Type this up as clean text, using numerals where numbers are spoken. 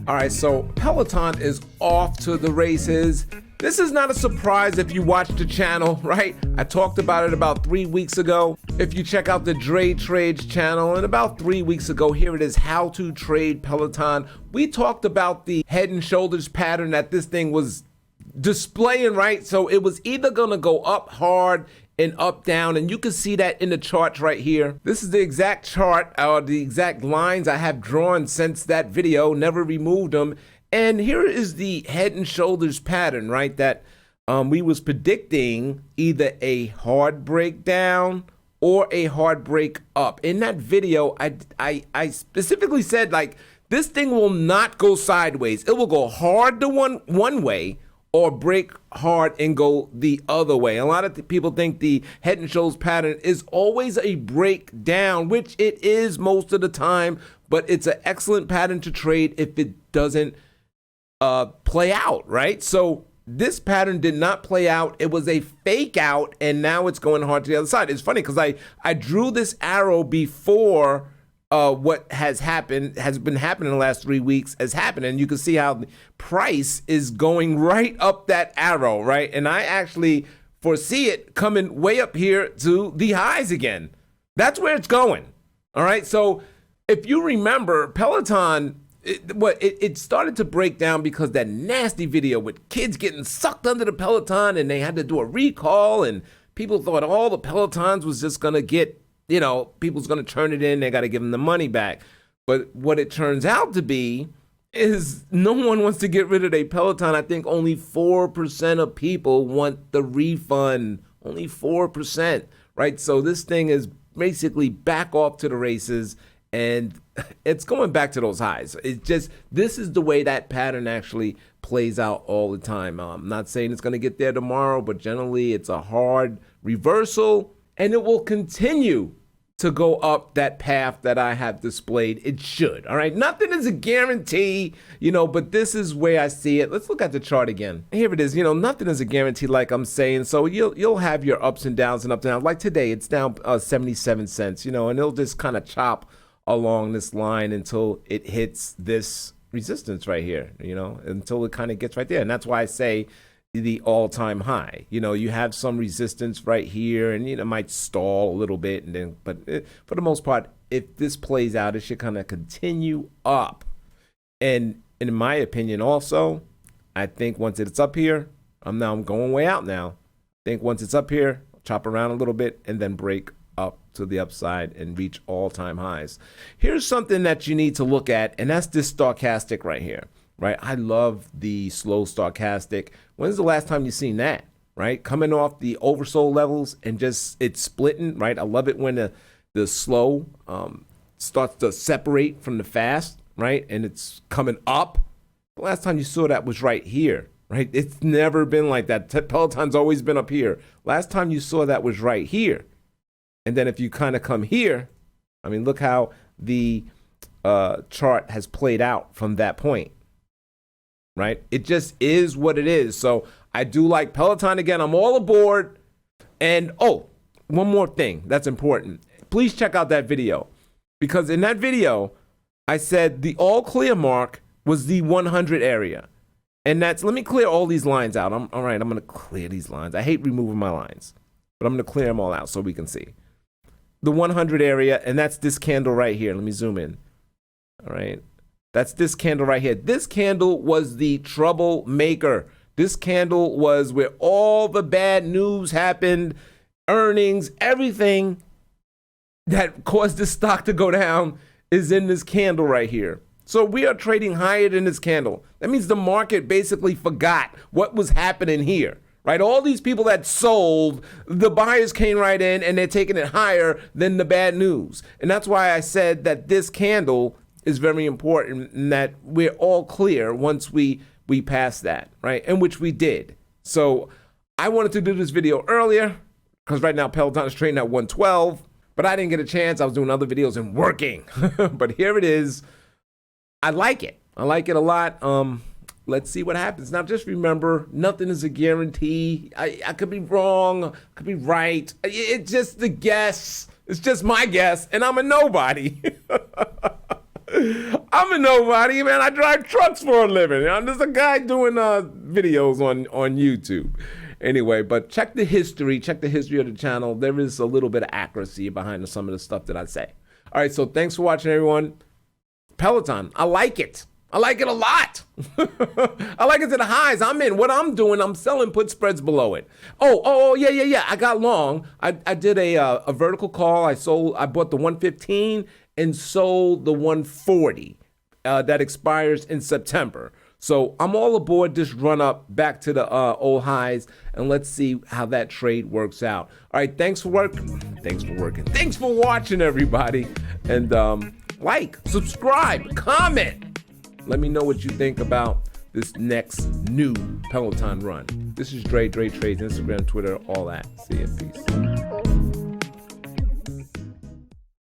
All right, so Peloton is off to the races. This is not a surprise if you watch the channel, right? I talked about it about 3 weeks ago. If you check out the Dre Trades channel, and about 3 weeks ago, here it is, how to trade Peloton. We talked about the head and shoulders pattern that this thing was displaying, right? So it was either gonna go up hard and up down, and you can see that in the charts right here. This is the exact chart, or the exact lines I have drawn since that video, never removed them. And here is the head and shoulders pattern, right? That we was predicting either a hard breakdown or a hard break up. In that video, I specifically said, like, this thing will not go sideways. It will go hard to one way or break hard and go the other way. A lot of people think the head and shoulders pattern is always a breakdown, which it is most of the time, but it's an excellent pattern to trade if it doesn't play out, right? So this pattern did not play out. It was a fake out, and now it's going hard to the other side. It's funny because I drew this arrow before what has been happening in the last 3 weeks has happened, and you can see how the price is going right up that arrow, right? And I actually foresee it coming way up here to the highs again. That's where it's going. All right. So if you remember, Peloton, it started to break down because that nasty video with kids getting sucked under the Peloton, and they had to do a recall, and people thought all the Pelotons was just gonna get, you know, people's going to turn it in. They got to give them the money back. But what it turns out to be is no one wants to get rid of their Peloton. I think only 4% of people want the refund. Only 4%, right? So this thing is basically back off to the races, and it's going back to those highs. It's just, this is the way that pattern actually plays out all the time. I'm not saying it's going to get there tomorrow, but generally it's a hard reversal, and it will continue to go up that path that I have displayed. It should, all right? Nothing is a guarantee, you know, but this is where I see it. Let's look at the chart again. Here it is, you know, nothing is a guarantee, like I'm saying. So you'll have your ups and downs and downs. Like today, it's down 77 cents, you know, and it'll just kind of chop along this line until it hits this resistance right here, you know, until it kind of gets right there. And that's why I say the all-time high. You know, you have some resistance right here, and, you know, it might stall a little bit, and then, but for the most part, if this plays out, it should kind of continue up. And in my opinion, also, I think once it's up here, I'm going way out now. I think once it's up here, chop around a little bit and then break up to the upside and reach all-time highs. Here's something that you need to look at, and that's this stochastic right here. Right, I love the slow stochastic. When's the last time you seen that? Right, coming off the oversold levels and just it's splitting. Right, I love it when the slow starts to separate from the fast. Right, and it's coming up. The last time you saw that was right here. Right, it's never been like that. Peloton's always been up here. Last time you saw that was right here. And then if you kind of come here, I mean, look how the chart has played out from that point. Right? It just is what it is. So I do like Peloton again. I'm all aboard. And oh, one more thing that's important. Please check out that video, because in that video, I said the all clear mark was the 100 area. And that's, let me clear all these lines out. All right, I'm going to clear these lines. I hate removing my lines, but I'm going to clear them all out so we can see. The 100 area, and that's this candle right here. Let me zoom in. All right. That's this candle right here. This candle was the troublemaker. This candle was where all the bad news happened, earnings, everything that caused this stock to go down is in this candle right here. So we are trading higher than this candle. That means the market basically forgot what was happening here, right? All these people that sold, the buyers came right in and they're taking it higher than the bad news. And that's why I said that this candle is very important, and that we're all clear once we pass that, right? And which we did. So I wanted to do this video earlier because right now Peloton is trading at 112, but I didn't get a chance. I was doing other videos and working. But here it is. I like it. I like it a lot. Let's see what happens. Now, just remember, nothing is a guarantee. I could be wrong, I could be right. It's just the guess. It's just my guess, and I'm a nobody. I'm a nobody, man. I drive trucks for a living. I'm just a guy doing videos on YouTube. Anyway, but check the history of the channel. There is a little bit of accuracy behind some of the stuff that I say. All right, so thanks for watching, everyone. Peloton, I like it. I like it a lot. I like it to the highs. I'm in. What I'm doing, I'm selling put spreads below it. Oh, yeah. I got long. I did a vertical call. I bought the 115 and sold the 140 that expires in September. So I'm all aboard this run up back to the old highs, and let's see how that trade works out. All right, thanks for watching, everybody. And like, subscribe, comment. Let me know what you think about this next new Peloton run. This is Dre Trades, Instagram, Twitter, all that. See ya, peace.